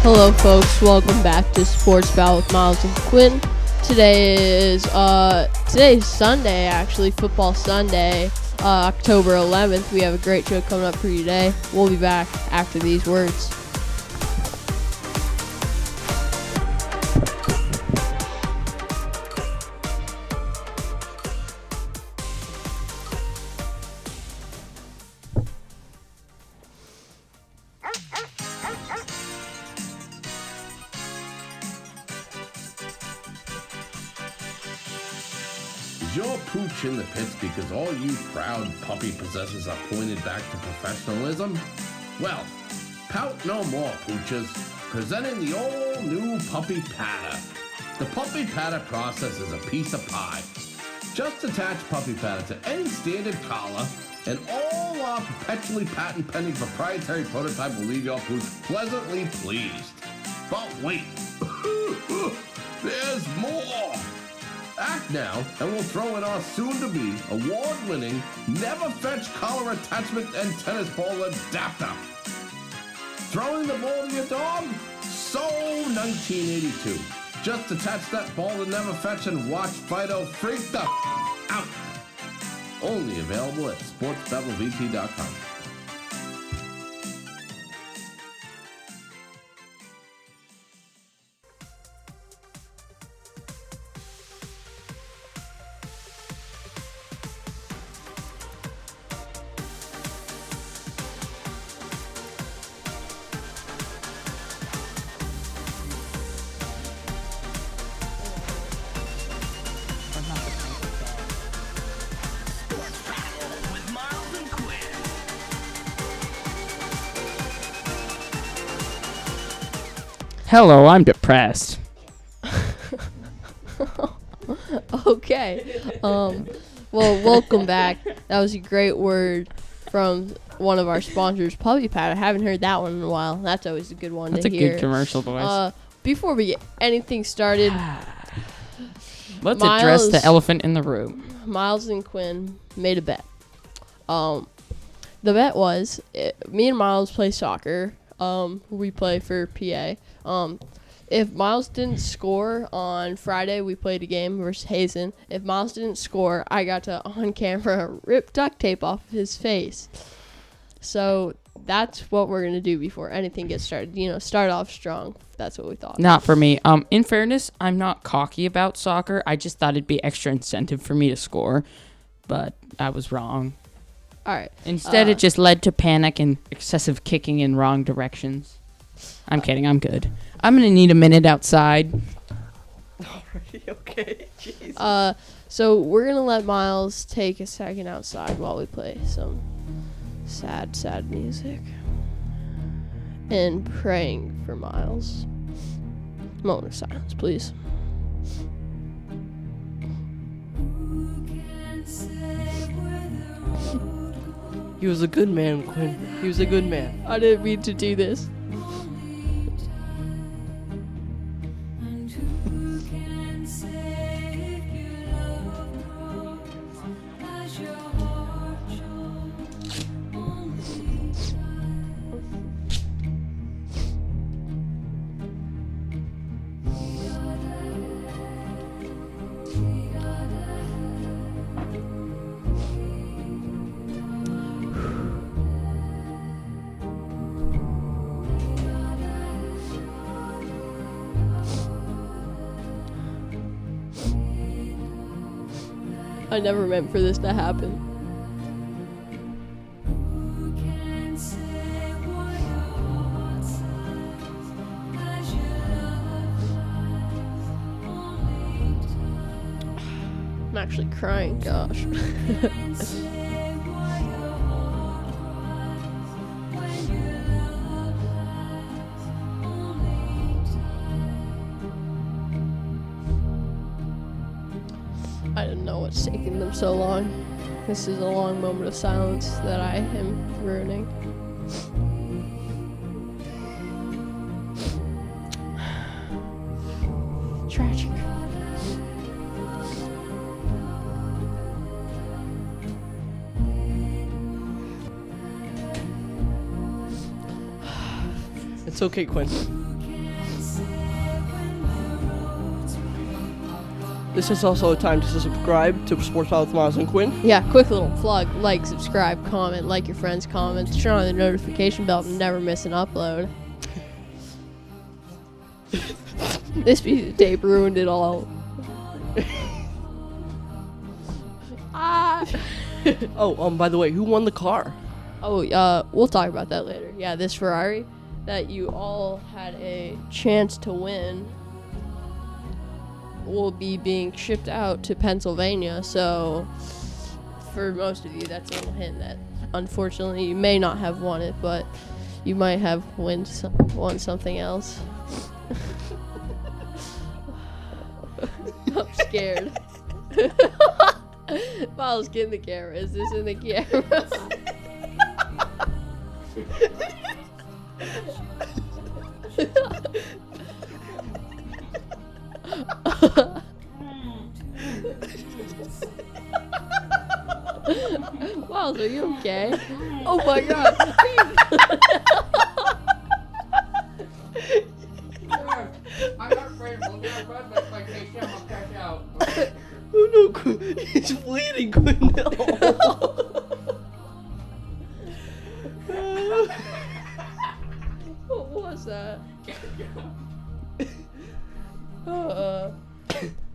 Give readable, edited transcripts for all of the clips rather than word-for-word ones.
Hello, folks. Welcome back to Sports Battle with Miles and Quinn. Today's Sunday, actually, Football Sunday, October 11th. We have a great show coming up for you today. We'll be back after these words. Is your pooch in the pits because all you proud puppy possessors are pointed back to professionalism? Well, pout no more, pooches. Presenting the all-new Puppy Patter. The Puppy Patter process is a piece of pie. Just attach Puppy Patter to any standard collar, and all our perpetually patent-pending proprietary prototype will leave your pooch pleasantly pleased. But wait, there's more! Act now, and we'll throw in our soon-to-be, award-winning, never-fetch collar attachment and tennis ball adapter. Throwing the ball to your dog? So 1982. Just attach that ball to never-fetch and watch Fido freak the out. Only available at sportsbevelvt.com. Hello, I'm depressed. Okay. Well, welcome back. That was a great word from one of our sponsors, Puppy Pat. I haven't heard that one in a while. That's always a good one That's to hear. That's a good commercial, boys. Before we get anything started, let's address the elephant in the room. Miles and Quinn made a bet. The bet was me and Miles play soccer. We play for PA. If Miles didn't score on Friday, we played a game versus Hazen. If Miles didn't score, I got to, on camera, rip duct tape off his face. So that's what we're going to do before anything gets started. Start off strong. That's what we thought. Not for me. In fairness, I'm not cocky about soccer. I just thought it'd be extra incentive for me to score. But I was wrong. All right. Instead, it just led to panic and excessive kicking in wrong directions. I'm kidding. I'm good. I'm going to need a minute outside. Okay. Jeez. So we're going to let Miles take a second outside while we play some sad, sad music. And praying for Miles. Moment of silence, please. He was a good man, Quinn. He was a good man. I didn't mean to do this. I never meant for this to happen. I'm actually crying, gosh. I don't know what's taking them so long. This is a long moment of silence that I am ruining. Tragic. It's okay, Quinn. This is also a time to subscribe to Sports Ball with Miles and Quinn. Yeah, quick little plug. Like, subscribe, comment, like your friends' comments, turn on the notification bell to never miss an upload. This piece of tape ruined it all. Oh, by the way, who won the car? Oh, we'll talk about that later. Yeah, this Ferrari that you all had a chance to win will be being shipped out to Pennsylvania. So, for most of you, that's a little hint that unfortunately you may not have won it, but you might have won something else. I'm scared. Miles, get in the camera. Is this in the camera? Miles, are you okay? Oh my god. I'm not afraid of looking at but if I take him, I'll catch out. Oh no, he's bleeding, Quinn. What was that?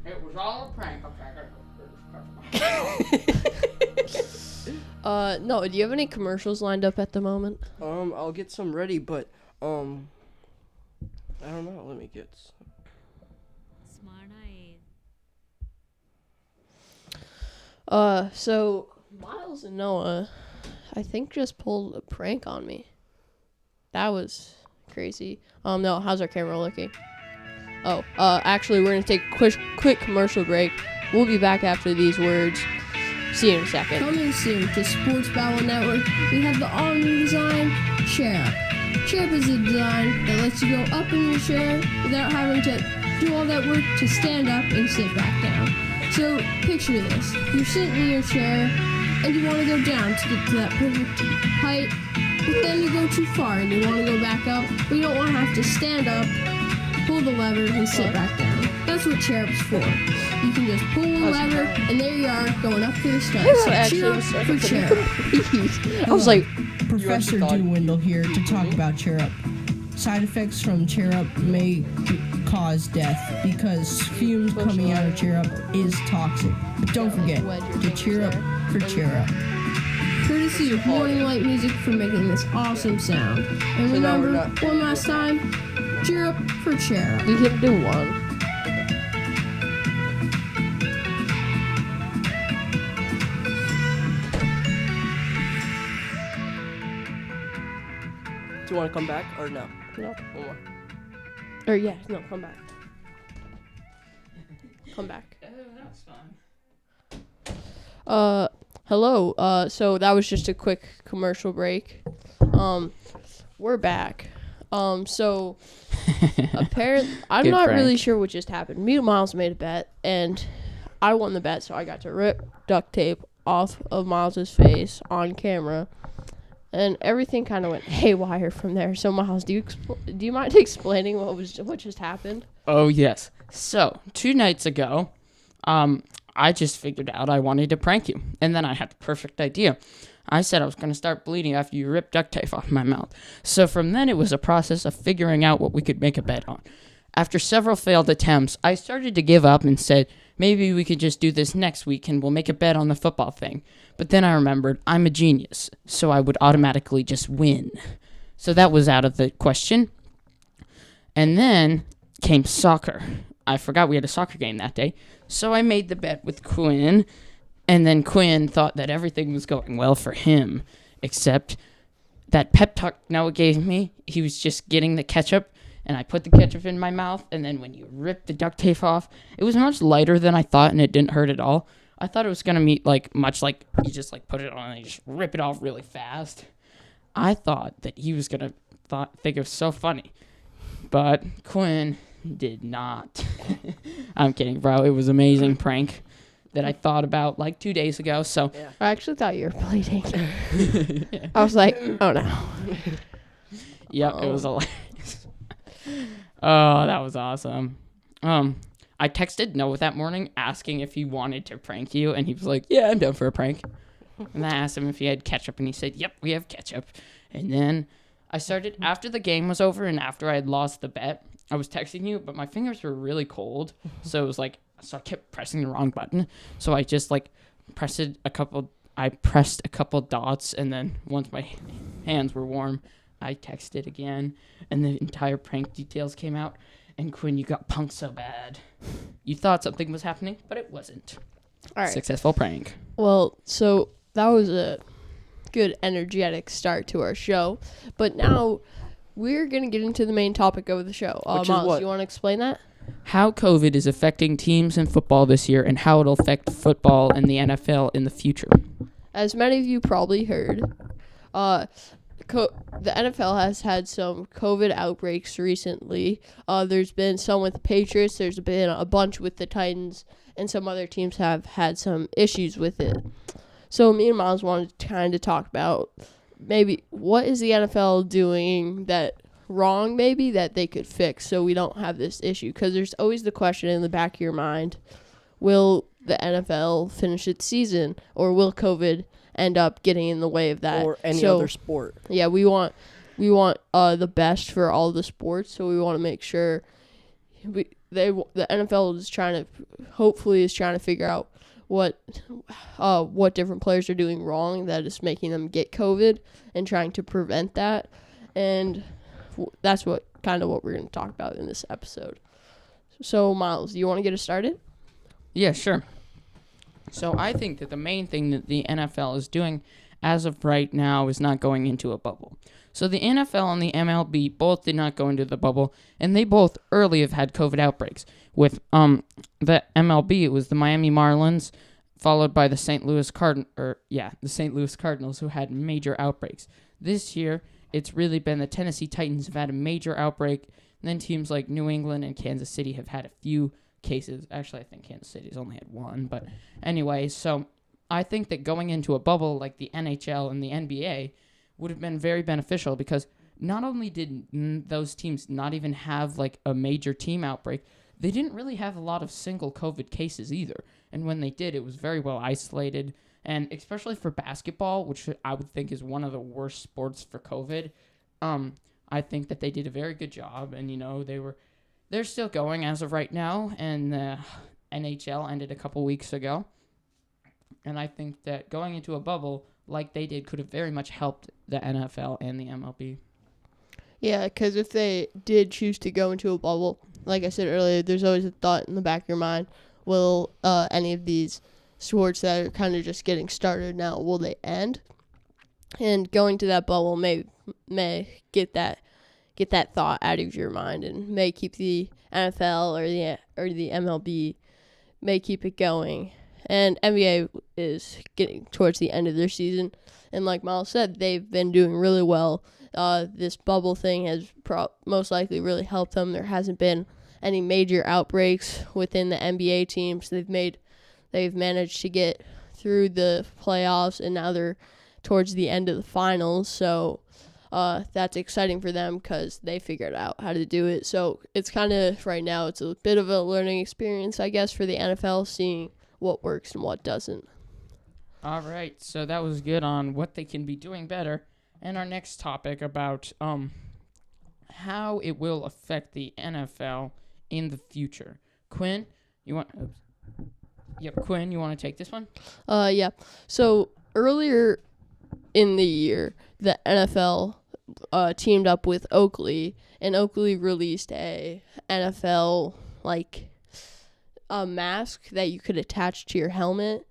It was all a prank. No, do you have any commercials lined up at the moment? I'll get some ready, but I don't know. Let me get some. So Miles and Noah, I think just pulled a prank on me. That was crazy. No, how's our camera looking? Oh, actually, we're gonna take a quick commercial break. We'll be back after these words. See you in a second. Coming soon to Sports Battle Network, we have the all-new design, Chair Up. Chair Up is a design that lets you go up in your chair without having to do all that work to stand up and sit back down. So, picture this. You're sitting in your chair, and you want to go down to get to that perfect height, but then you go too far and you want to go back up, but you don't want to have to stand up, pull the lever, and sit back down. That's what Chair Up's for. You can just pull one lever, and there you are, going up to the stairs. So cheer up for Chair Up. I was like, Professor Doolittle here to talk about Cheer Up. Side effects from Cheer Up may cause death because fumes coming out of Cheer Up is toxic. But don't forget to cheer up for Cheer Up. Courtesy of Morning Light Music for making this awesome sound. And remember, one last time, cheer up for Cheer Up. We can do one. Do you want to come back or no? No. One more. Or yeah, no, come back. Come back. That's fine. Hello. So that was just a quick commercial break. We're back. So apparently, I'm Good not prank. really sure what just happened. Me and Miles made a bet, and I won the bet, so I got to rip duct tape off of Miles's face on camera. And everything kind of went haywire from there. So Miles, do you mind explaining what just happened? Oh, yes. So, 2 nights ago, I just figured out I wanted to prank you. And then I had the perfect idea. I said I was going to start bleeding after you ripped duct tape off my mouth. So from then, it was a process of figuring out what we could make a bet on. After several failed attempts, I started to give up and said, maybe we could just do this next week and we'll make a bet on the football thing. But then I remembered I'm a genius, so I would automatically just win. So that was out of the question. And then came soccer. I forgot we had a soccer game that day. So I made the bet with Quinn. And then Quinn thought that everything was going well for him. Except that pep talk Noah gave me, he was just getting the ketchup. And I put the ketchup in my mouth. And then when you rip the duct tape off, it was much lighter than I thought. And it didn't hurt at all. I thought it was going to be much like you just put it on and you just rip it off really fast. I thought that he was going to think it was so funny. But Quinn did not. I'm kidding, bro. It was an amazing prank that I thought about 2 days ago. So Yeah. I actually thought you were bleeding. I was like, oh no. Yep, it was hilarious. Oh, that was awesome. I texted Noah that morning asking if he wanted to prank you, and he was like, yeah, I'm down for a prank. And then I asked him if he had ketchup, and he said, yep, we have ketchup. And then I started, after the game was over and after I had lost the bet, I was texting you, but my fingers were really cold. So it was like, so I kept pressing the wrong button. So I just like pressed a couple dots, and then once my hands were warm, I texted again, and the entire prank details came out. And Quinn, you got punked so bad. You thought something was happening, but it wasn't. All right. Successful prank. Well, so that was a good energetic start to our show. But now we're going to get into the main topic of the show. Which is Miles, what? you want to explain that? How COVID is affecting teams in football this year, and how it'll affect football and the NFL in the future. As many of you probably heard, the NFL has had some COVID outbreaks recently. There's been some with the Patriots. There's been a bunch with the Titans, and some other teams have had some issues with it. So me and Miles wanted to kind of talk about maybe what is the NFL doing that wrong, maybe that they could fix so we don't have this issue. Because there's always the question in the back of your mind, will the NFL finish its season, or will COVID end up getting in the way of that? Or any other sport. Yeah, we want the best for all the sports, so we want to make sure the NFL is trying to figure out what different players are doing wrong that is making them get COVID and trying to prevent that. And that's what we're going to talk about in this episode. So, Miles, do you want to get us started? Yeah, sure. So I think that the main thing that the NFL is doing as of right now is not going into a bubble. So the NFL and the MLB both did not go into the bubble, and they both early have had COVID outbreaks. With the MLB, it was the Miami Marlins, followed by the St. Louis Cardinals, who had major outbreaks. This year, it's really been the Tennessee Titans have had a major outbreak, and then teams like New England and Kansas City have had a few cases. Actually, I think Kansas City's only had one, but anyway, so I think that going into a bubble like the NHL and the NBA would have been very beneficial, because not only did those teams not even have like a major team outbreak, they didn't really have a lot of single COVID cases either. And when they did, it was very well isolated. And especially for basketball, which I would think is one of the worst sports for COVID, I think that they did a very good job. And, they're still going as of right now, and the NHL ended a couple weeks ago. And I think that going into a bubble like they did could have very much helped the NFL and the MLB. Yeah, because if they did choose to go into a bubble, like I said earlier, there's always a thought in the back of your mind, will any of these sports that are kind of just getting started now, will they end? And going to that bubble may get that thought out of your mind, and may keep the NFL or the MLB may keep it going. And NBA is getting towards the end of their season, and like Miles said, they've been doing really well. This bubble thing has most likely really helped them. There hasn't been any major outbreaks within the NBA teams. They've managed to get through the playoffs, and now they're towards the end of the finals. So that's exciting for them because they figured out how to do it. So it's kind of, right now, it's a bit of a learning experience, I guess, for the NFL, seeing what works and what doesn't. All right, so that was good on what they can be doing better. And our next topic about how it will affect the NFL in the future. Quinn, you want to take this one? Yeah. So earlier in the year, the NFL teamed up with Oakley, and Oakley released a NFL a mask that you could attach to your helmet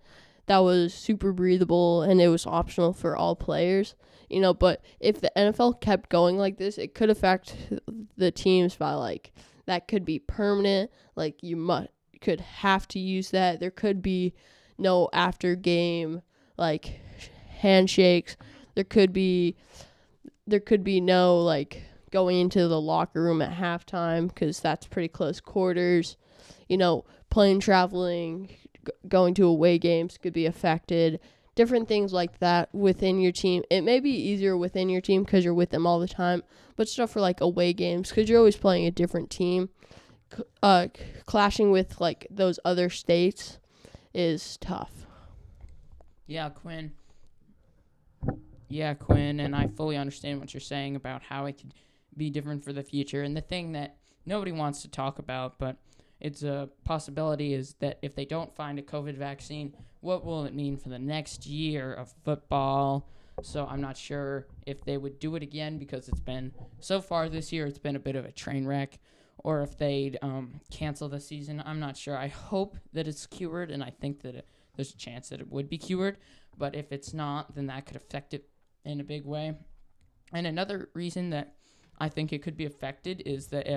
that was super breathable, and it was optional for all players. But if the NFL kept going like this, it could affect the teams by that could be permanent. You could have to use that. There could be no after game handshakes. There could be no going into the locker room at halftime, because that's pretty close quarters. Plane traveling, going to away games could be affected. Different things like that within your team. It may be easier within your team because you're with them all the time, but stuff for away games, because you're always playing a different team, clashing with like those other states is tough. Yeah, Quinn. Yeah, Quinn, and I fully understand what you're saying about how it could be different for the future. And the thing that nobody wants to talk about, but it's a possibility, is that if they don't find a COVID vaccine, what will it mean for the next year of football? So I'm not sure if they would do it again, because it's been, so far this year, it's been a bit of a train wreck, or if they'd cancel the season. I'm not sure. I hope that it's cured, and I think that there's a chance that it would be cured. But if it's not, then that could affect it in a big way. And another reason that I think it could be affected is that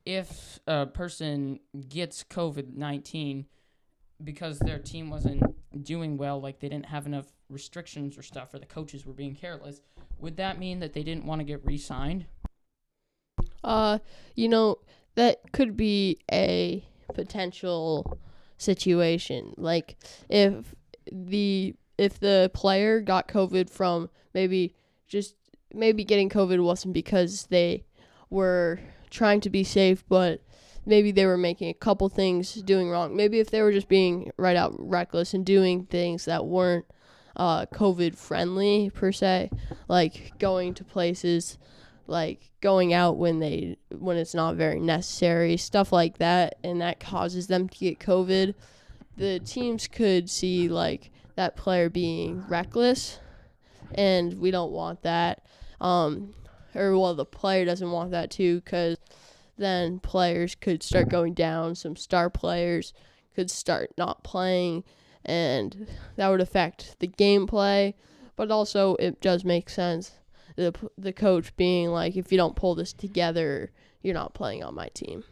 if a person gets COVID-19 because their team wasn't doing well, like they didn't have enough restrictions or stuff, or the coaches were being careless, would that mean that they didn't want to get re-signed? That could be a potential situation. Like if the player got COVID from maybe getting COVID wasn't because they were trying to be safe, but maybe they were making a couple things doing wrong. Maybe if they were just being right out reckless and doing things that weren't COVID friendly per se, like going to places, like going out when it's not very necessary, stuff like that, and that causes them to get COVID. The teams could see like that player being reckless, and we don't want that. The player doesn't want that too, because then players could start going down. Some star players could start not playing, and that would affect the gameplay. But also, it does make sense. The coach being like, if you don't pull this together, you're not playing on my team.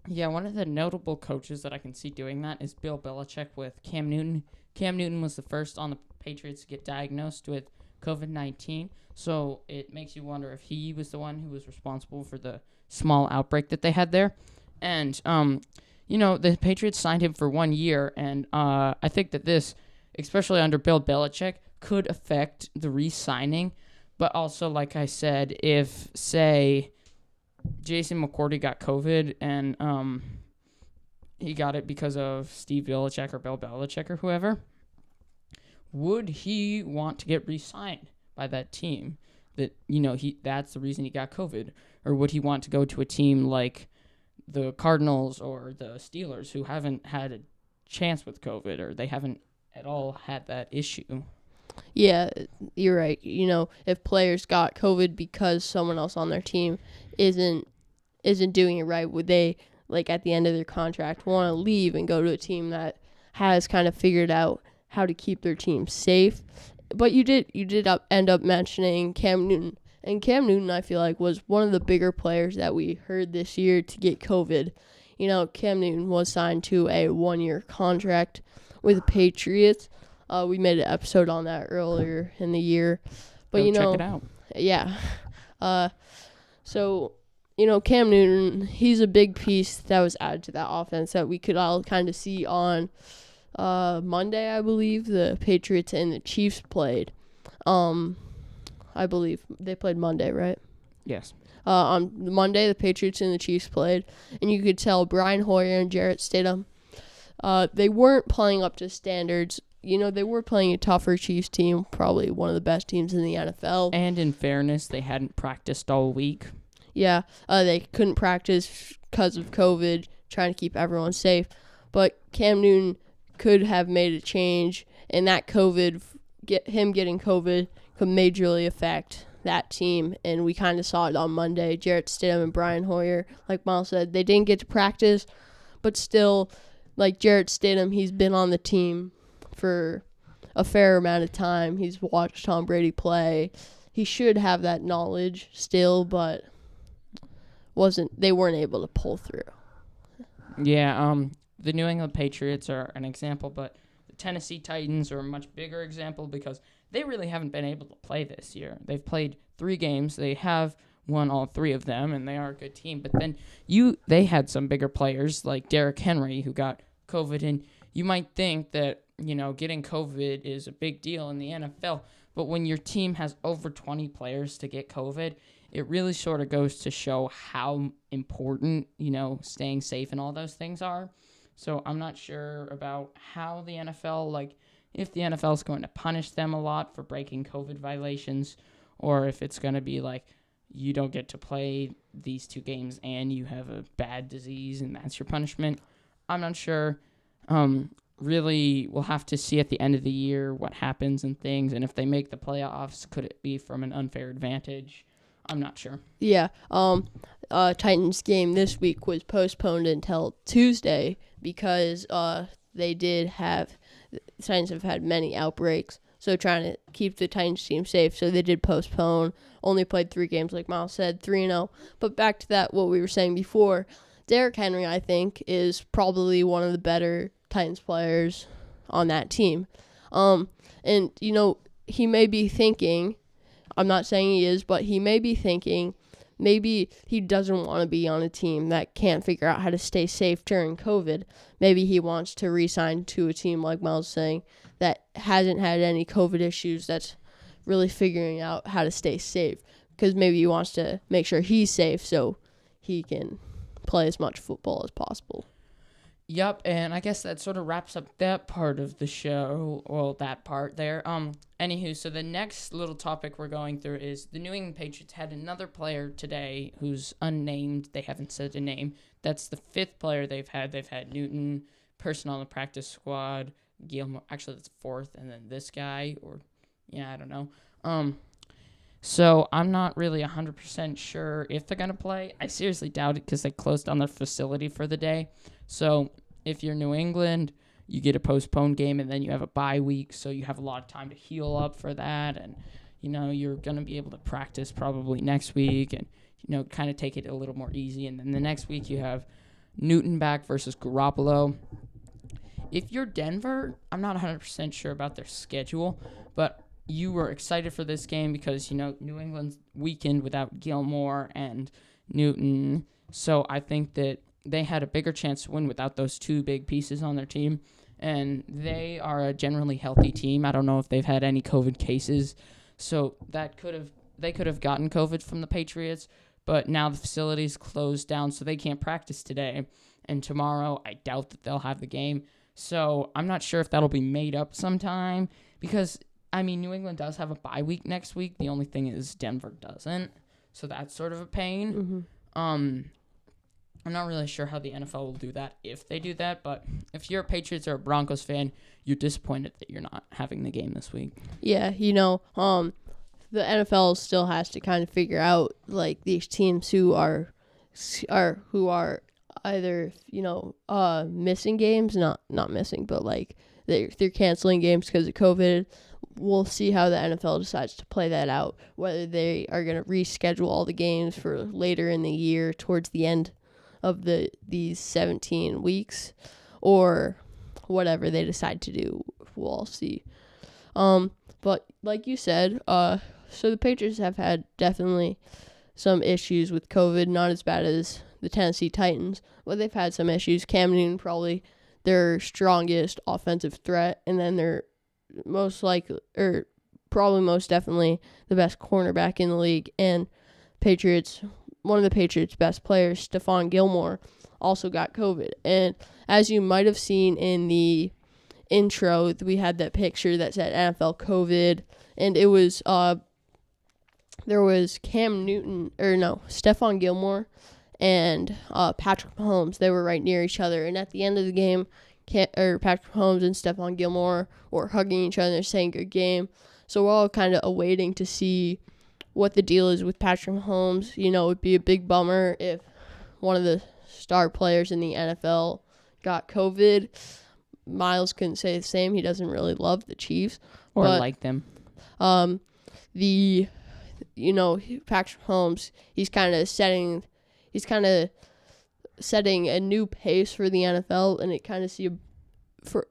Yeah, one of the notable coaches that I can see doing that is Bill Belichick with Cam Newton. Cam Newton was the first on the Patriots to get diagnosed with COVID-19, so it makes you wonder if he was the one who was responsible for the small outbreak that they had there. And, the Patriots signed him for 1 year, and I think that this, especially under Bill Belichick, could affect the re-signing. But also, like I said, if, say, Jason McCourty got COVID and he got it because of Steve Belichick or Bill Belichick or whoever, would he want to get re-signed by that team? That, that's the reason he got COVID. Or would he want to go to a team like the Cardinals or the Steelers, who haven't had a chance with COVID, or they haven't at all had that issue? Yeah, you're right. If players got COVID because someone else on their team isn't doing it right, would they, like at the end of their contract, want to leave and go to a team that has kind of figured out how to keep their team safe? But you did end up mentioning Cam Newton. And Cam Newton, I feel like, was one of the bigger players that we heard this year to get COVID. Cam Newton was signed to a 1-year contract with the Patriots. We made an episode on that earlier in the year. But, check it out. Yeah. So, Cam Newton, he's a big piece that was added to that offense that we could all kind of see on Monday, I believe. The Patriots and the Chiefs played. I believe they played Monday, right? Yes. On Monday, the Patriots and the Chiefs played, and you could tell Brian Hoyer and Jarrett Stidham, they weren't playing up to standards. They were playing a tougher Chiefs team, probably one of the best teams in the NFL. And in fairness, they hadn't practiced all week. Yeah, they couldn't practice because of COVID, trying to keep everyone safe. But Cam Newton could have made a change, and that him getting COVID could majorly affect that team, and we kind of saw it on Monday. Jarrett Stidham and Brian Hoyer, like Miles said, they didn't get to practice, but still, like Jarrett Stidham, he's been on the team for a fair amount of time. He's watched Tom Brady play. He should have that knowledge still, but they weren't able to pull through. Yeah, the New England Patriots are an example, but the Tennessee Titans are a much bigger example because they really haven't been able to play this year. They've played 3 games. They have won all 3 of them, and they are a good team. But then they had some bigger players like Derrick Henry who got COVID, and you might think that, getting COVID is a big deal in the NFL, but when your team has over 20 players to get COVID, it really sort of goes to show how important, staying safe and all those things are. So I'm not sure about how the NFL, if the NFL is going to punish them a lot for breaking COVID violations, or if it's going to be you don't get to play these 2 games and you have a bad disease and that's your punishment. I'm not sure. Really, we'll have to see at the end of the year what happens and things, and if they make the playoffs, could it be from an unfair advantage? I'm not sure. Yeah. Titans game this week was postponed until Tuesday because Titans have had many outbreaks. So trying to keep the Titans team safe, so they did postpone. Only played 3 games, like Miles said, 3-0. But back to that, what we were saying before, Derrick Henry, I think, is probably one of the better Titans players on that team. And, he may be thinking, I'm not saying he is, but he may be thinking maybe he doesn't want to be on a team that can't figure out how to stay safe during COVID. Maybe he wants to re-sign to a team, like Miles was saying, that hasn't had any COVID issues, that's really figuring out how to stay safe. Because maybe he wants to make sure he's safe so he can play as much football as possible. Yep, and I guess that sort of wraps up that part of the show, well, that part there. Anywho, so the next little topic we're going through is the New England Patriots had another player today who's unnamed. They haven't said a name. That's the 5th player they've had. They've had Newton, person on the practice squad, Gilmore. Actually, that's 4th, and then this guy, I don't know. So I'm not really 100% sure if they're going to play. I seriously doubt it because they closed down their facility for the day. So if you're New England, you get a postponed game, and then you have a bye week, so you have a lot of time to heal up for that. And, you're going to be able to practice probably next week and, kind of take it a little more easy. And then the next week you have Newton back versus Garoppolo. If you're Denver, I'm not 100% sure about their schedule, but you were excited for this game because, New England's weakened without Gilmore and Newton. So I think that they had a bigger chance to win without those 2 big pieces on their team. And they are a generally healthy team. I don't know if they've had any COVID cases. So they could have gotten COVID from the Patriots, but now the facility's closed down, so they can't practice today. And tomorrow, I doubt that they'll have the game. So I'm not sure if that'll be made up sometime because, New England does have a bye week next week. The only thing is Denver doesn't. So that's sort of a pain. Mm-hmm. I'm not really sure how the NFL will do that if they do that, but if you're a Patriots or a Broncos fan, you're disappointed that you're not having the game this week. Yeah, the NFL still has to kind of figure out these teams who are either missing games, not missing, but they're canceling games because of COVID. We'll see how the NFL decides to play that out, whether they are going to reschedule all the games for later in the year towards the end of these 17 weeks or whatever they decide to do. We'll all see. But like you said, so the Patriots have had definitely some issues with COVID, not as bad as the Tennessee Titans, but they've had some issues. Cam Newton probably their strongest offensive threat, and then they're probably most definitely the best cornerback in the league. And one of the Patriots' best players, Stephon Gilmore, also got COVID. And as you might have seen in the intro, we had that picture that said NFL COVID, and it was there was Stephon Gilmore and Patrick Mahomes. They were right near each other, and at the end of the game, Patrick Mahomes and Stephon Gilmore were hugging each other, saying good game. So we're all kind of awaiting to see what the deal is with Patrick Mahomes. It would be a big bummer if one of the star players in the NFL got COVID. Miles couldn't say the same. He doesn't really love the Chiefs or like them. Patrick Mahomes, he's kind of setting a new pace for the NFL, and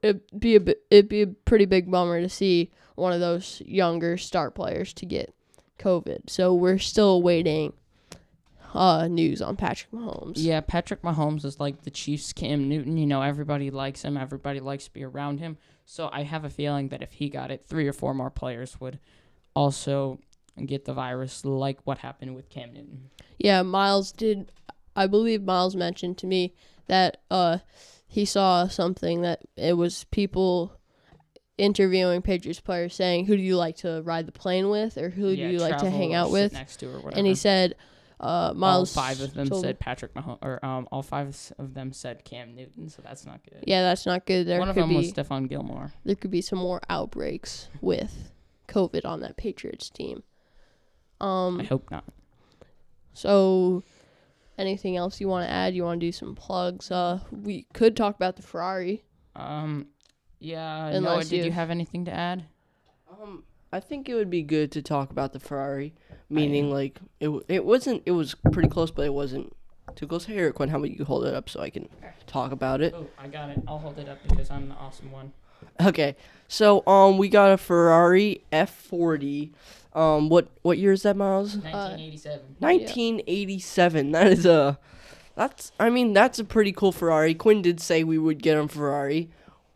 it'd be a pretty big bummer to see one of those younger star players to get COVID. So we're still waiting news on Patrick Mahomes. Yeah, Patrick Mahomes is like the Chiefs' Cam Newton. Everybody likes him. Everybody likes to be around him. So I have a feeling that if he got it, 3 or 4 more players would also get the virus like what happened with Cam Newton. Yeah, I believe Miles mentioned to me that he saw something that it was people interviewing Patriots players saying, who do you like to ride the plane with, or who do you like to hang out with? Next to or whatever. And he said, Miles. All 5 of them said Patrick Mahomes, or all 5 of them said Cam Newton, so that's not good. Yeah, that's not good. One of them was Stephon Gilmore. There could be some more outbreaks with COVID on that Patriots team. I hope not. So, anything else you want to add? You want to do some plugs? We could talk about the Ferrari. Yeah. Noah, did you have anything to add? I think it would be good to talk about the Ferrari, meaning like it was pretty close, but it wasn't too close. Here, Quinn, how about you hold it up so I can talk about it? Oh, I got it. I'll hold it up because I'm the awesome one. Okay, so we got a Ferrari F40. What year is that, Miles? 1987. 1987. That is that's a pretty cool Ferrari. Quinn did say we would get a Ferrari.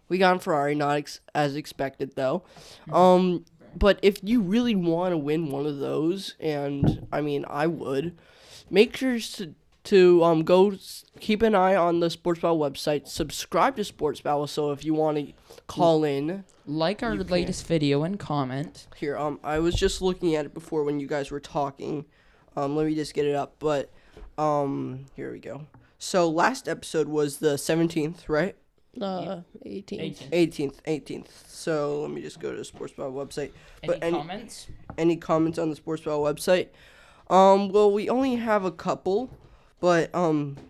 We got a Ferrari, not as expected though. But if you really want to win one of those, and I would, make sure to go keep an eye on the Sports Battle website. Subscribe to Sports Battle, so if you want to call in, like our latest video and comment. Here, I was just looking at it before when you guys were talking. Let me just get it up. But here we go. So last episode was the 17th, right? 18th. 18th. So let me just go to the Sports Battle website. Any comments? Any comments on the Sports Battle website? Well, we only have a couple, but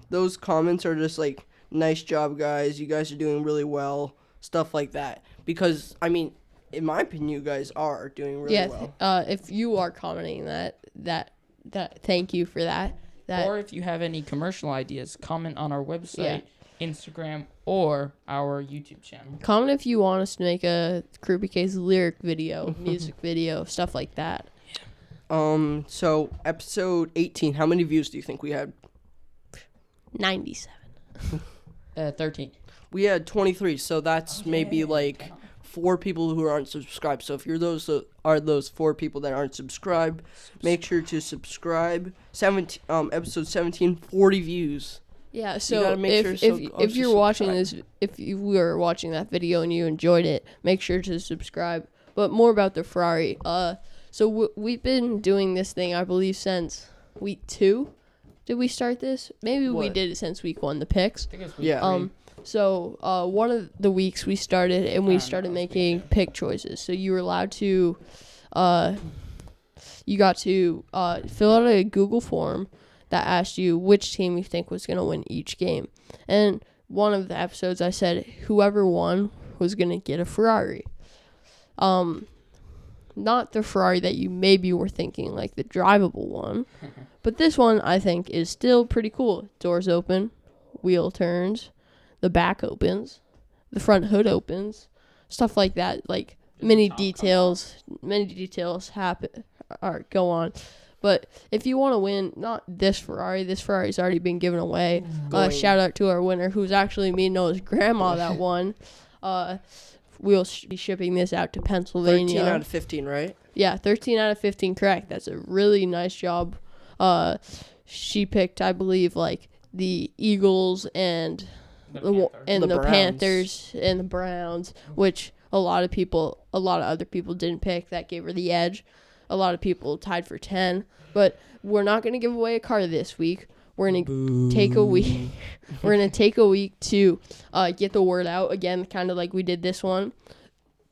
those comments are just like, nice job, guys. You guys are doing really well. Stuff like that. Because, in my opinion, you guys are doing really well. If you are commenting that thank you for that. Or if you have any commercial ideas, comment on our website, Instagram, or our YouTube channel. Comment if you want us to make a Kirby Case lyric video, music video, stuff like that. So episode 18, how many views do you think we had? 97. 13. We had 23, so that's maybe like 4 people who aren't subscribed. So if you're those 4 people that aren't subscribed, make sure to subscribe. Episode 17, 40 views. Yeah, so if you're watching this, if you were watching that video and you enjoyed it, make sure to subscribe. But more about the Ferrari. So we've been doing this thing, I believe, since week 2. Did we start this? Maybe we did it since week 1, the picks. I think it's week 3. So one of the weeks we started, and we started making pick choices. So you were allowed to, you got to fill out a Google form that asked you which team you think was going to win each game. And one of the episodes I said whoever won was going to get a Ferrari. Not the Ferrari that you maybe were thinking, like the drivable one. But this one, I think, is still pretty cool. Doors open, wheel turns, the back opens, the front hood opens, stuff like that. Like many details happen or go on. But if you want to win, not this Ferrari's already been given away. Shout out to our winner, who's actually me and Noah's grandma that won. We'll be shipping this out to Pennsylvania. 13 out of 15, right? Yeah, 13 out of 15, correct. That's a really nice job. She picked, I believe, like the Eagles and the Panthers and the Browns, which a lot of other people didn't pick. That gave her the edge. A lot of people tied for 10, but we're not going to give away a car this week. We're going to take a week. We're going to take a week to get the word out again, kind of like we did this one.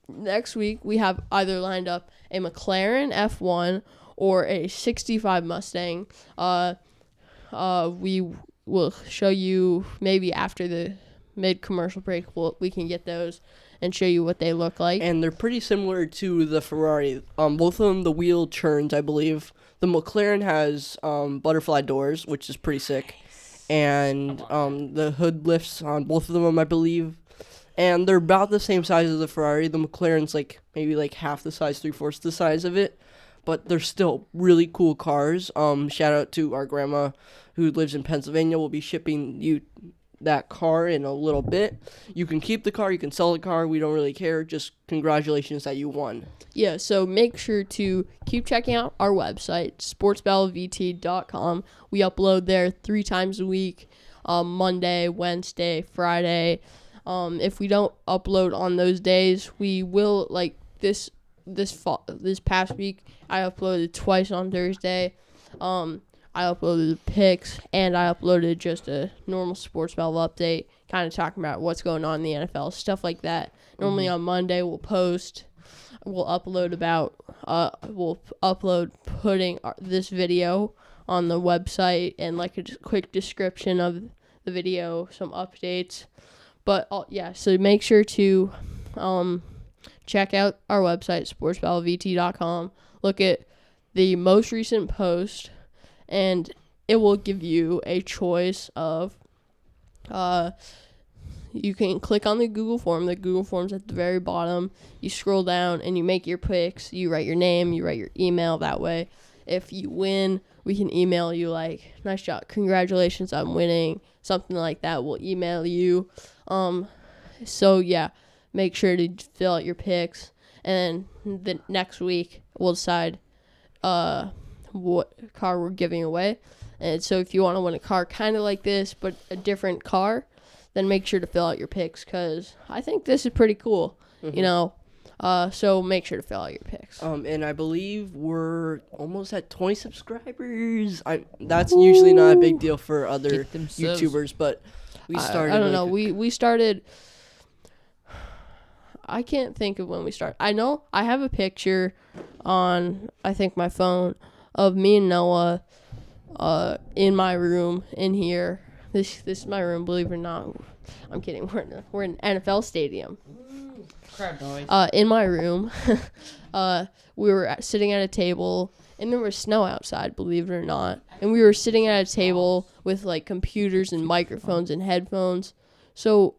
Next week, we have either lined up a McLaren F1 or a 65 Mustang. We will show you maybe after the mid-commercial break. We can get those and show you what they look like. And they're pretty similar to the Ferrari. Both of them, the wheel turns, I believe. The McLaren has butterfly doors, which is pretty sick. And the hood lifts on both of them, I believe. And they're about the same size as the Ferrari. The McLaren's maybe half the size, 3/4 the size of it. But they're still really cool cars. Shout out to our grandma who lives in Pennsylvania. We'll be shipping you that car in a little bit. You can keep the car, you can sell the car. We don't really care. Just congratulations that you won. Yeah, so make sure to keep checking out our website, sportsbattlevt.com. We upload there 3 times a week, Monday, Wednesday, Friday. If we don't upload on those days, we will, like this past week, I uploaded twice on Thursday. I uploaded picks, and I uploaded just a normal Sports Battle update, kind of talking about what's going on in the NFL, stuff like that. Normally on Monday we'll upload putting this video on the website and like a quick description of the video, some updates. But so make sure to check out our website, sportsbattlevt.com. Look at the most recent post, and it will give you a choice of you can click on the Google form. The Google form's at the very bottom. You scroll down and you make your picks. You write your name, you write your email. That way, if you win, we can email you like, nice job, congratulations on winning, something like that. We'll email you. So yeah, make sure to fill out your picks, and then the next week we'll decide what car we're giving away. And so if you want to win a car kind of like this but a different car, then make sure to fill out your picks, because I think this is pretty cool. So make sure to fill out your picks. And I believe we're almost at 20 subscribers. That's usually not a big deal for other YouTubers, but we started. I don't know. We started. I can't think of when we started. I know I have a picture on, I think, my phone of me and Noah in my room in here. This is my room, believe it or not. I'm kidding. We're in an NFL stadium. Crowd noise. In my room, we were sitting at a table, and there was snow outside, believe it or not. And we were sitting at a table with like computers and microphones and headphones. So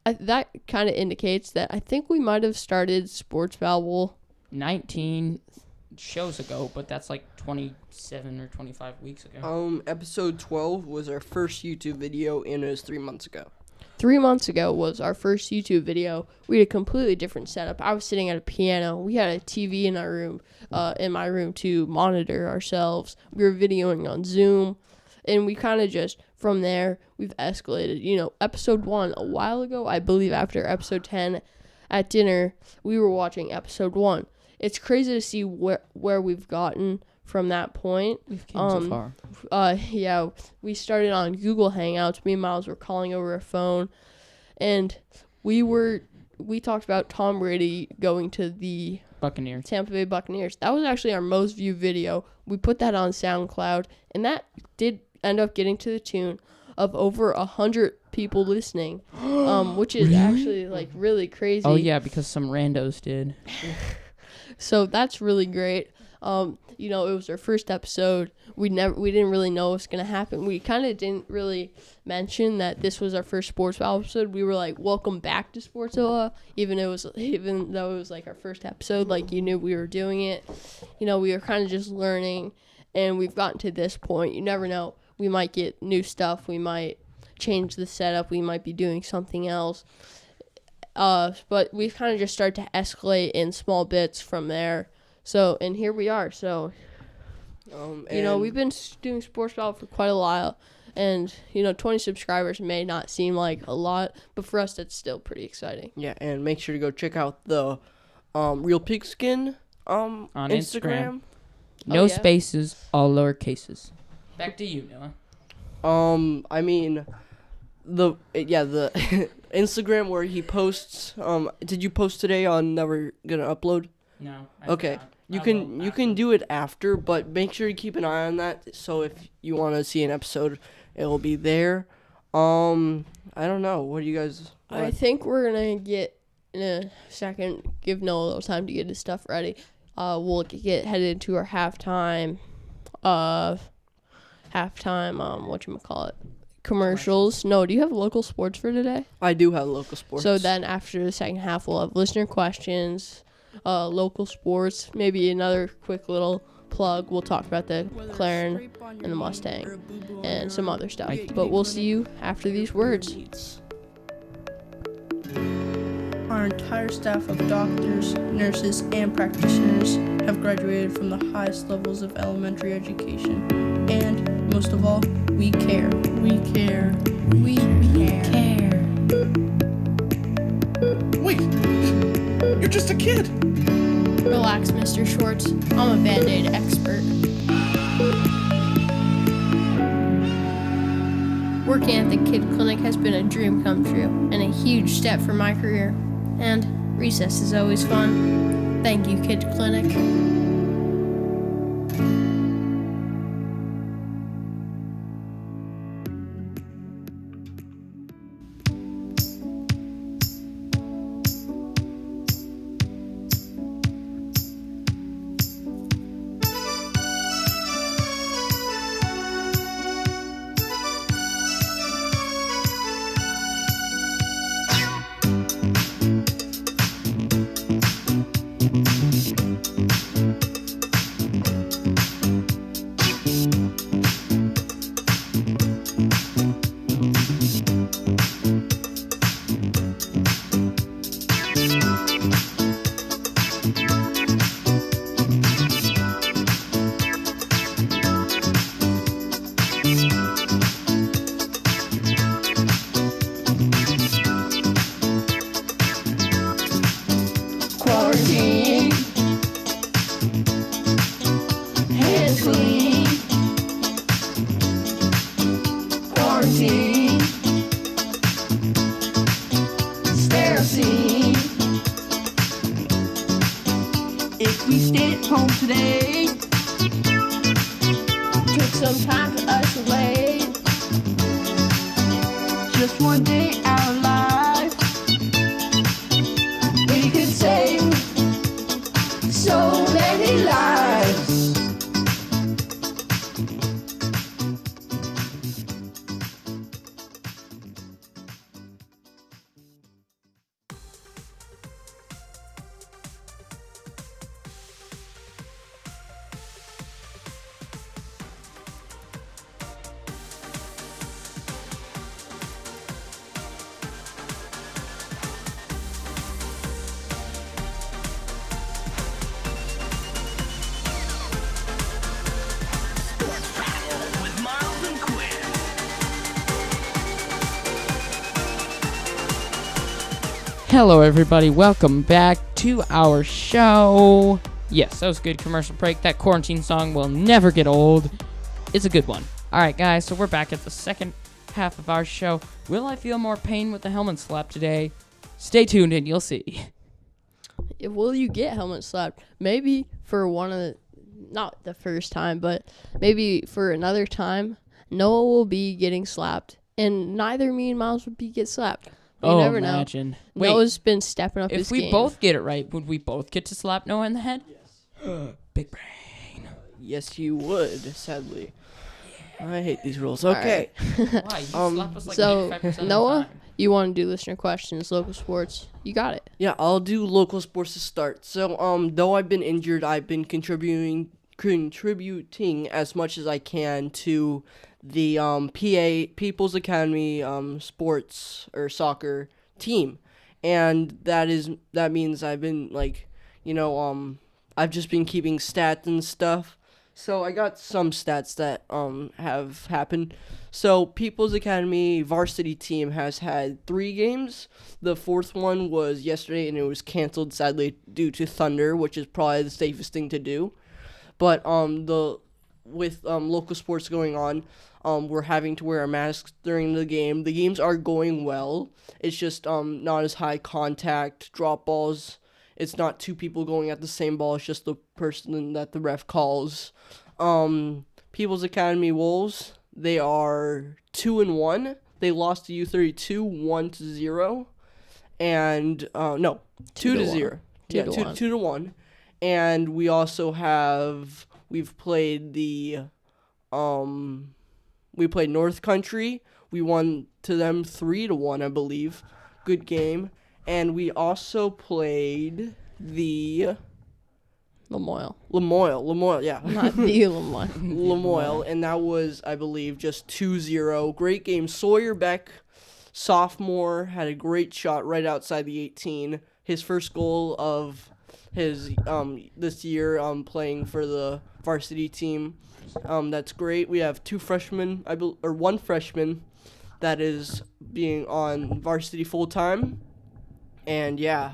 that kind of indicates that I think we might have started Sports Babble 19 shows ago, but that's like 27 or 25 weeks ago. Episode 12 was our first YouTube video, and it was 3 months ago. 3 months ago was our first YouTube video. We had a completely different setup. I was sitting at a piano. We had a TV in our room, in my room, to monitor ourselves. We were videoing on Zoom, and we kind of just, from there, we've escalated. Episode 1, a while ago, I believe after episode 10, at dinner, we were watching episode 1. It's crazy to see where we've gotten from that point. We've come so far. Yeah, we started on Google Hangouts. Me and Miles were calling over a phone, and we talked about Tom Brady going to the Buccaneers. Tampa Bay Buccaneers. That was actually our most viewed video. We put that on SoundCloud, and that did end up getting to the tune of over 100 people listening, which is actually like really crazy. Oh yeah, because some randos did. So that's really great. It was our first episode. We didn't really know what was gonna happen. We kind of didn't really mention that this was our first Sports Battle episode. We were like, "Welcome back to Sportsola," even though it was like our first episode. Like, you knew we were doing it. We were kind of just learning, and we've gotten to this point. You never know. We might get new stuff. We might change the setup. We might be doing something else. But we've kind of just started to escalate in small bits from there. So, and here we are. So, we've been doing Sports Battle for quite a while. And, 20 subscribers may not seem like a lot, but for us, that's still pretty exciting. Yeah, and make sure to go check out the Real Pigskin on Instagram. No spaces, all lower cases. Back to you, Noah. The Instagram where he posts. Did you post today on that we're gonna upload? No. Okay. You can do it after, but make sure to keep an eye on that. So if you want to see an episode, it will be there. I don't know. What do you guys? I think we're gonna get in a second. Give Noah a little time to get his stuff ready. We'll get headed into our halftime. Whatchamacallit? Commercials. No, do you have local sports for today? I do have local sports. So then after the second half, we'll have listener questions, local sports, maybe another quick little plug, we'll talk about the McLaren and the Mustang and some other stuff. But we'll see you after these words. Our entire staff of doctors, nurses, and practitioners have graduated from the highest levels of elementary education. And, most of all, we care. We care. We care. Wait, you're just a kid. Relax, Mr. Schwartz. I'm a Band-Aid expert. Working at the Kid Clinic has been a dream come true and a huge step for my career. And recess is always fun. Thank you, Kid Clinic. Quarantine. Hands clean. Quarantine. Sterosine. If we stay at home today, Took some time to isolate. just one day out of life, We could save so many lives. Hello, everybody. Welcome back to our show. Yes, that was a good commercial break. That quarantine song will never get old. It's a good one. All right, guys, so we're back at the second half of our show. Will I feel more pain with the helmet slap today? Stay tuned and you'll see. Will you get helmet slapped? Maybe for one of the, not the first time, but maybe for another time, Noah will be getting slapped, and neither me and Miles would get slapped. You never imagine. know. Wait, Noah's been stepping up his if we game. both get it right, would we both get to slap Noah in the head? Yes. Big brain. Yes, you would, sadly. I hate these rules. Okay. Why? You slap us like So, 85% of the Noah, time. you want to do listener questions, local sports? You got it. Yeah, I'll do local sports to start. So, though I've been injured, I've been contributing as much as I can to the PA People's Academy sports or soccer team, and that means I've been I've just been keeping stats and stuff. So I got some stats that have happened. So People's Academy varsity team has had 3 games. The 4th one was yesterday, and it was canceled sadly due to thunder, which is probably the safest thing to do. But with local sports going on, we're having to wear a mask during the game. The games are going well. It's just not as high contact, drop balls. It's not 2 people going at the same ball. It's just the person that the ref calls. People's Academy Wolves, they are 2-1. They lost to U32 1-0, and no, 2-0. Yeah, 2-1. And we also we've played we played North Country. We won to them 3-1, I believe. Good game. And we also played the Lamoille, yeah. Not the Lemoyle. Lamoille, and that was, I believe, just 2-0. Great game. Sawyer Beck, sophomore, had a great shot right outside the 18. His first goal of his this year playing for the varsity team. That's great. We have one freshman that is being on varsity full time. And yeah,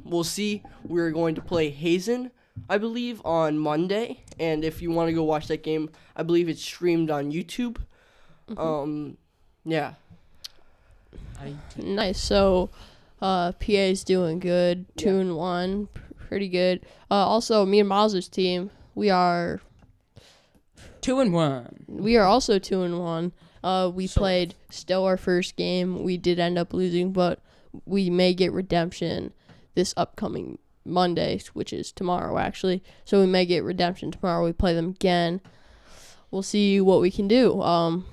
we'll see. We're going to play Hazen, I believe, on Monday. And if you want to go watch that game, I believe it's streamed on YouTube. Yeah. Nice. So, PA's doing good. 2-1, pretty good. Also, me and Miles' team, we are 2-1. We are also 2-1. We played still our first game. We did end up losing, but we may get redemption this upcoming Monday, which is tomorrow, actually. So we may get redemption tomorrow. We play them again. We'll see what we can do.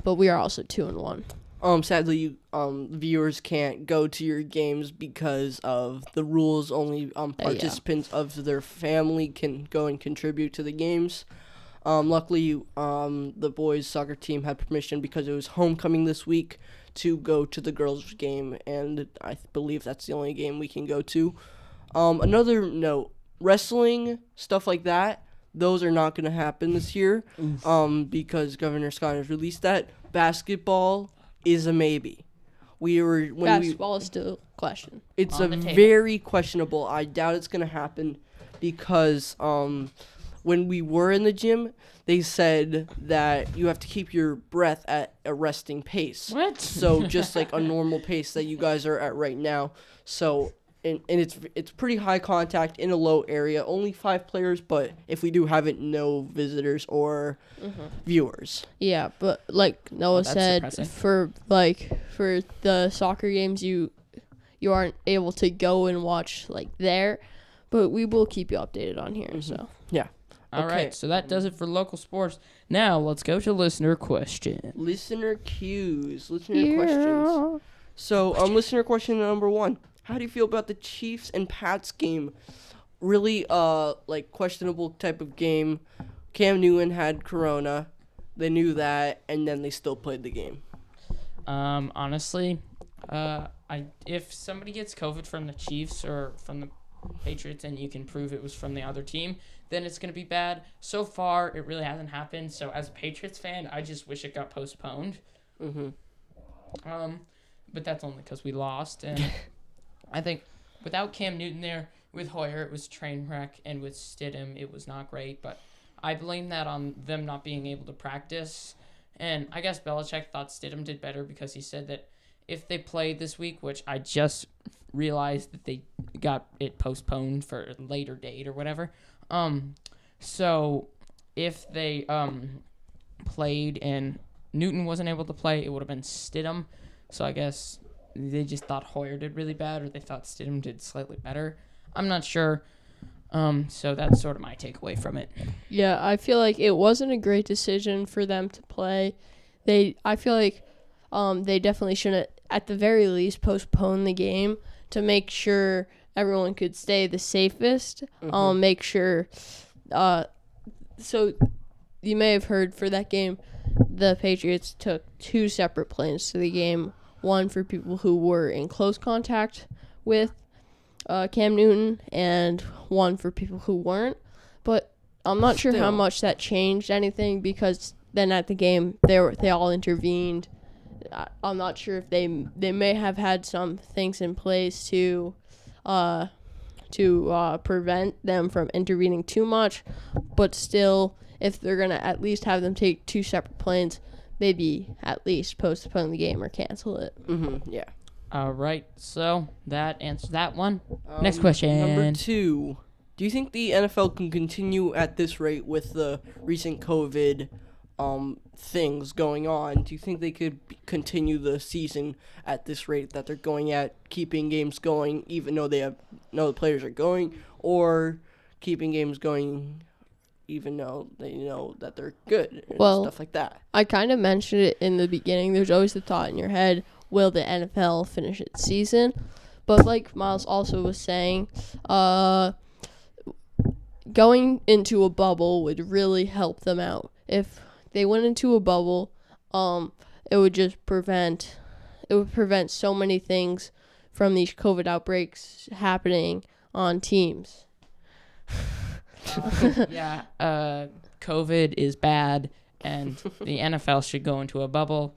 But we are also 2-1. Sadly, viewers can't go to your games because of the rules. Only participants of their family can go and contribute to the games. Luckily, the boys' soccer team had permission because it was homecoming this week to go to the girls' game, and I believe that's the only game we can go to. Another note, wrestling, stuff like that, those are not going to happen this year because Governor Scott has released that. Basketball is a maybe. Basketball is still a question. It's very questionable. I doubt it's going to happen because when we were in the gym, they said that you have to keep your breath at a resting pace. What? So just like a normal pace that you guys are at right now. So and it's pretty high contact in a low area. Only 5 players, but if we do have it, no visitors or viewers. Yeah, but like Noah said, depressing. for the soccer games, you aren't able to go and watch like there, but we will keep you updated on here. So Yeah. All right, so that does it for local sports. Now let's go to listener questions. Listener cues. Listener questions. So listener question number 1. How do you feel about the Chiefs and Pats game? Really, questionable type of game. Cam Newton had corona. They knew that, and then they still played the game. Honestly, if somebody gets COVID from the Chiefs or from the Patriots and you can prove it was from the other team, then it's going to be bad. So far, it really hasn't happened. So as a Patriots fan, I just wish it got postponed. But that's only because we lost. And I think without Cam Newton there, with Hoyer, it was train wreck. And with Stidham, it was not great. But I blame that on them not being able to practice. And I guess Belichick thought Stidham did better because he said that if they played this week, which I just realized that they got it postponed for a later date or whatever. So if they played and Newton wasn't able to play, it would have been Stidham. So I guess they just thought Hoyer did really bad, or they thought Stidham did slightly better. I'm not sure. So that's sort of my takeaway from it. yeah, I feel like it wasn't a great decision for them to play. I feel like they definitely should have, at the very least, postpone the game to make sure everyone could stay the safest. Make sure. So you may have heard for that game, the Patriots took 2 separate planes to the game. One for people who were in close contact with Cam Newton, and one for people who weren't. But I'm not sure how much that changed anything because then at the game they all intervened. I'm not sure if they may have had some things in place to prevent them from intervening too much, but still, if they're gonna at least have them take 2 separate planes, maybe at least postpone the game or cancel it. Yeah. All right, so that answers that one. Next question. Number 2. Do you think the NFL can continue at this rate with the recent COVID things going on? Do you think they could continue the season at this rate that they're going at, keeping games going even though they know the players are going, or keeping games going even though they know that they're good and stuff like that? I kind of mentioned it in the beginning. There's always the thought in your head, will the NFL finish its season? But like Miles also was saying, Governor going into a bubble would really help them out. If they went into a bubble, it would just prevent so many things from these COVID outbreaks happening on teams. Yeah, COVID is bad, and the NFL should go into a bubble.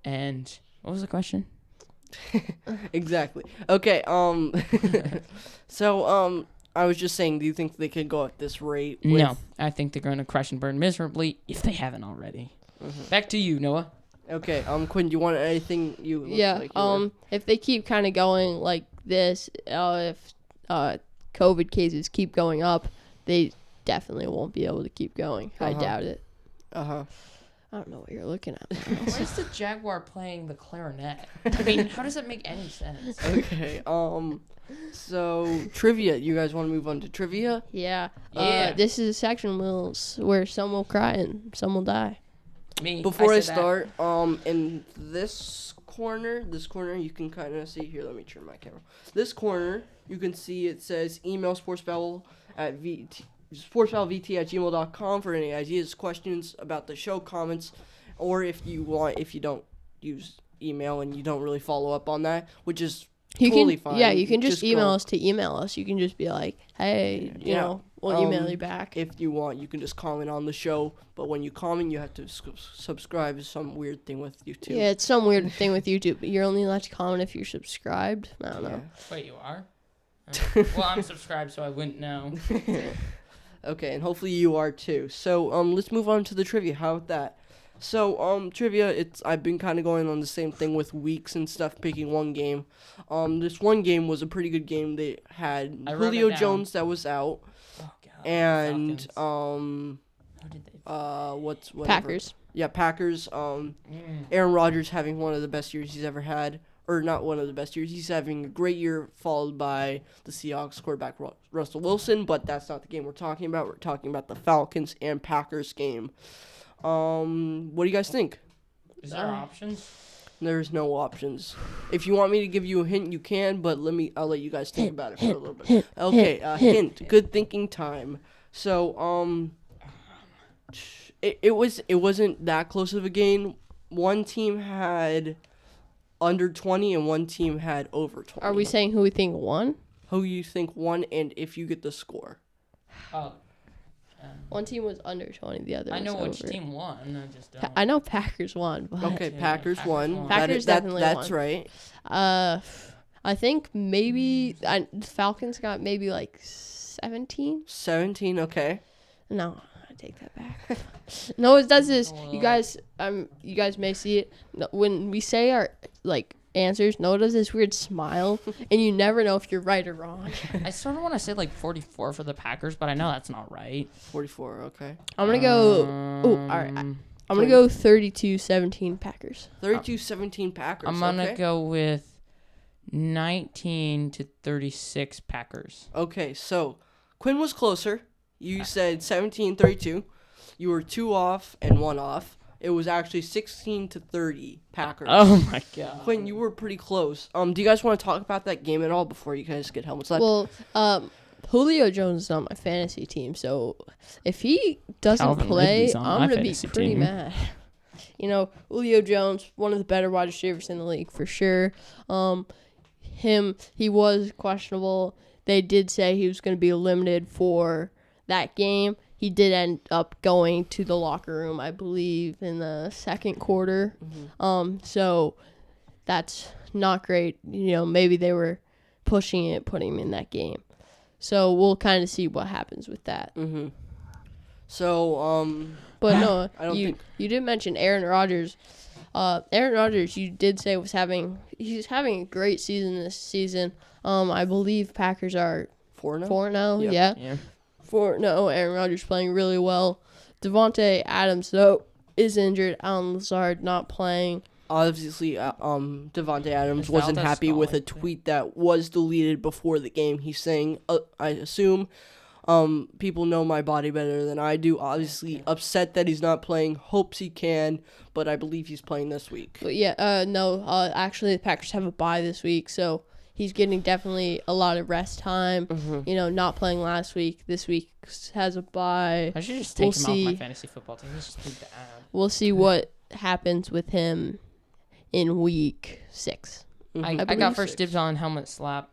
And what was the question? Exactly. Okay. So I was just saying, do you think they could go at this rate? No, I think they're going to crash and burn miserably if they haven't already. Back to you, Noah. Okay. Quinn, do you want anything? If they keep kind of going like this, if COVID cases keep going up, they definitely won't be able to keep going. I doubt it. I don't know what you're looking at. Why is the Jaguar playing the clarinet? I mean, how does that make any sense? Okay. So trivia. You guys want to move on to trivia? Yeah. Yeah. This is a section where some will cry and some will die. Me. Before I said start, in this corner, you can kind of see here. Let me turn my camera. This corner, you can see it says email sportsbattlevt@gmail.com for any ideas, questions about the show, comments, or if you don't use email and you don't really follow up on that, which is totally fine. Yeah, you can just email us to email us. You can just be like, hey, you know, we'll email you back. If you want, you can just comment on the show, but when you comment, you have to subscribe to some weird thing with YouTube. Yeah, it's some weird thing with YouTube. You're only allowed to comment if you're subscribed. I don't know. Wait, you are? Well, I'm subscribed, so I wouldn't know. Okay, and hopefully you are too. So, let's move on to the trivia. How about that? So, trivia, I've been kind of going on the same thing with weeks and stuff, picking one game. This one game was a pretty good game. They had Julio Jones that was out. Oh, God. And, Who did they? whatever. Packers. Yeah, Packers. Aaron Rodgers having one of the best years he's ever had. Or not one of the best years. He's having a great year, followed by the Seahawks quarterback Russell Wilson. But that's not the game we're talking about. We're talking about the Falcons and Packers game. What do you guys think? Is there options? There's no options. If you want me to give you a hint, you can. But I'll let you guys think about it for a little bit. Okay, hint. Good thinking time. So it wasn't that close of a game. One team had under 20 and one team had over 20. Are we saying who we think won? Who you think won and if you get the score? Oh. One team was under 20, the other I know was which over. team won. I just don't. I know Packers won. But Okay, Packers won. Packers definitely that's won. right. I think maybe the Falcons got maybe like 17. 17, okay. No, I take that back. No, it does this. You guys may see it when we say our answers. Noah does this weird smile, and you never know if you're right or wrong. I sort of want to say 44 for the Packers, but I know that's not right. 44, okay. I'm gonna go. All right. I'm gonna go 32-17 Packers. 32-17 Packers. I'm gonna go with 19-36 Packers. Okay, so Quinn was closer. You said 17-32. You were 2 off and 1 off. It was actually 16-30 Packers. Oh my God. Quinn, you were pretty close. Do you guys want to talk about that game at all before you guys get helmets left? Well, Julio Jones is on my fantasy team, so if he doesn't Calvin play, Ridley's on I'm my gonna be fantasy pretty team. mad. You know, Julio Jones, one of the better wide receivers in the league for sure. He was questionable. They did say he was going to be limited for that game. He did end up going to the locker room, I believe, in the second quarter. Mm-hmm. So that's not great. You know, maybe they were pushing it, putting him in that game. So we'll kind of see what happens with that. Mm-hmm. So, But no, I you did mention Aaron Rodgers. Aaron Rodgers, you did say he's having a great season this season. I believe Packers are 4-0. Yep. Yeah. 4-0. Aaron Rodgers playing really well. Devontae Adams though is injured. Alan Lazard not playing. Obviously, Devontae Adams Is wasn't Valdez happy with a stalling? tweet that was deleted before the game. He's saying, I assume, people know my body better than I do. Obviously, upset that he's not playing. Hopes he can, but I believe he's playing this week. But yeah, no. Actually, the Packers have a bye this week, so he's getting definitely a lot of rest time. You know, not playing last week. This week has a bye. I should just take him off my fantasy football team. He's just too bad. We'll see what happens with him in week 6. I got first dibs on helmet slap.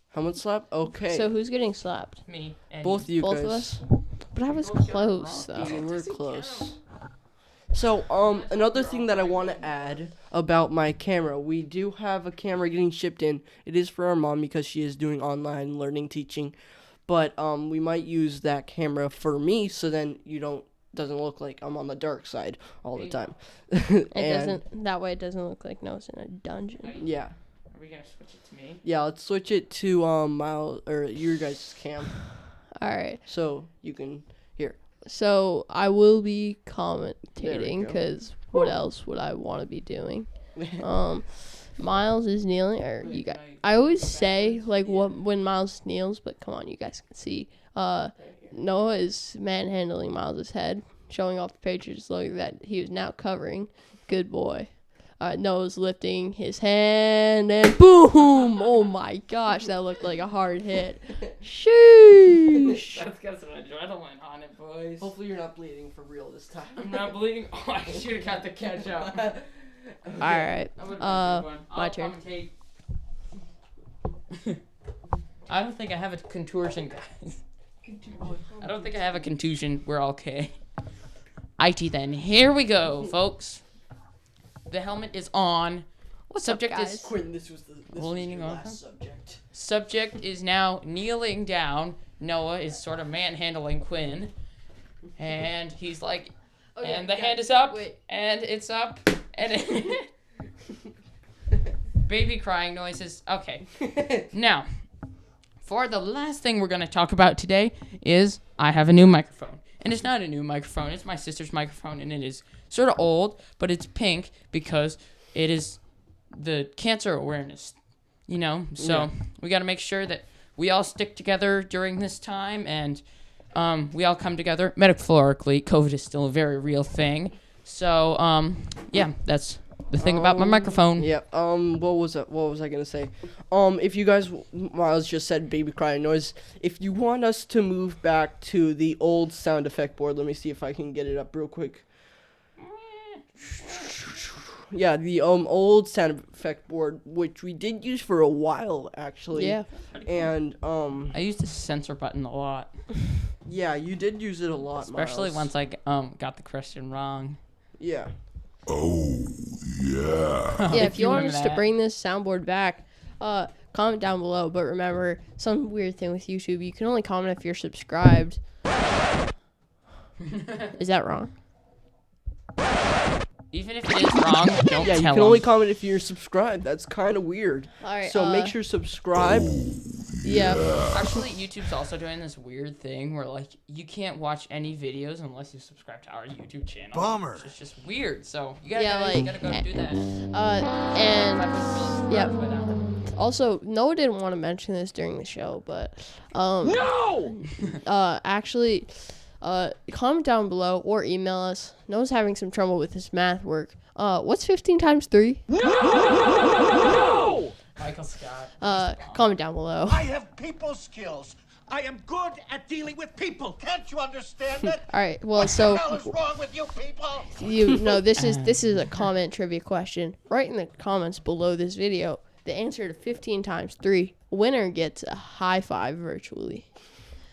Helmet slap? Okay. So who's getting slapped? Me. And both you Both guys. of us? But I was close, though. Yeah, we're close. So, another thing that I want to add about my camera. We do have a camera getting shipped in. It is for our mom because she is doing online learning teaching. But, we might use that camera for me so then doesn't look like I'm on the dark side all the time. That way it doesn't look like Noah's in a dungeon. Yeah. Are we going to switch it to me? Yeah, let's switch it to, Miles, or your guys' cam. Alright. So, you can hear. So I will be commentating go. because what else would I want to be doing? Miles is kneeling, or you guys. I always say like when Miles kneels, but come on, you guys can see. Noah is manhandling Miles's head, showing off the Patriots logo that he is now covering. Good boy. Noah's lifting his hand and boom! Oh my gosh, that looked like a hard hit. Sheesh. That's got some adrenaline on it, boys. Hopefully you're not bleeding for real this time. I'm not bleeding. Oh, I should have got the catch up. All right. My turn. I don't think I have a contusion, guys. I don't think I have a contusion. We're all okay. IT then. Here we go, folks. The helmet is on. Subject is Quinn, this was leaning your over. last subject. Subject is now kneeling down. Noah is sort of manhandling Quinn. And he's like, and the hand is up, and it's up, and baby crying noises. Okay. Now, for the last thing we're going to talk about today is I have a new microphone. And it's not a new microphone. It's my sister's microphone, and it is sort of old, but it's pink because it is the cancer awareness, you know? So we got to make sure that we all stick together during this time, and we all come together. Metaphorically, COVID is still a very real thing. So, yeah, that's the thing about my microphone. Yeah. What was I gonna say? If you guys, Miles just said baby crying noise. If you want us to move back to the old sound effect board, let me see if I can get it up real quick. Yeah, the old sound effect board, which we did use for a while actually. Yeah. And I used the censor button a lot. yeah, you did use it a lot, Especially Miles. once I got the question wrong. Yeah. Yeah, if you want remember us to that. bring this soundboard back, comment down below. But remember, some weird thing with YouTube, you can only comment if you're subscribed. Is that wrong? Even if it is wrong, don't Yeah, you tell can only them. comment if you're subscribed. That's kind of weird. All right. So make sure subscribe. Yeah. Actually, YouTube's also doing this weird thing where, like, you can't watch any videos unless you subscribe to our YouTube channel. Bummer. It's just weird. So you gotta, Yeah, you like, gotta go do that. And yep. Also, Noah didn't want to mention this during the show, but No! actually, comment down below or email us. Noah's having some trouble with his math work. What's 15 times 3? No! Michael Scott. Comment down below. I have people skills. I am good at dealing with people. Can't you understand it? All right. Well, What so the hell is wrong with you people? you know this is a comment trivia question. Write in the comments below this video the answer to 15 times 3. Winner gets a high five virtually.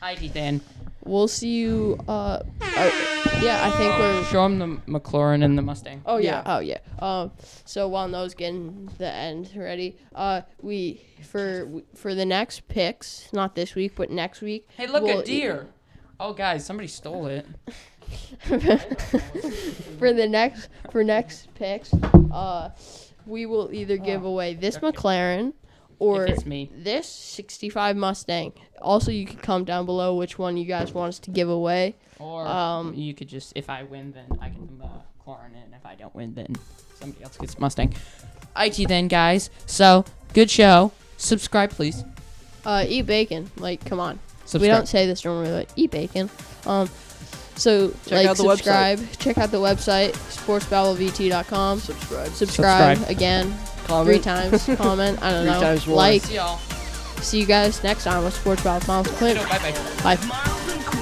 ID then. We'll see you. Yeah, I think we're. Show him the McLaren and the Mustang. Oh yeah. So while Noah's getting the end ready, we for the next picks, not this week but next week. Hey, look, we'll a deer. Oh, guys, somebody stole it. for next picks, we will either give away this McLaren or If it's me. this 65 Mustang. Also, you can comment down below which one you guys want us to give away. Or you could just, if I win, then I can McLaren it. And if I don't win, then somebody else gets Mustang. IT then, guys. So, good show. Subscribe, please. Eat bacon. Like, come on. Subscribe. We don't say this normally, but eat bacon. So Check out the subscribe. Check out the website, sportsbattlevt.com. Subscribe. Subscribe Subscribe. again. comment. 3 times. Comment. I don't 3 know. times more. Like. See y'all. See you guys next time with Sports About Miles Clint. Bye bye. Bye. Miles and Cool.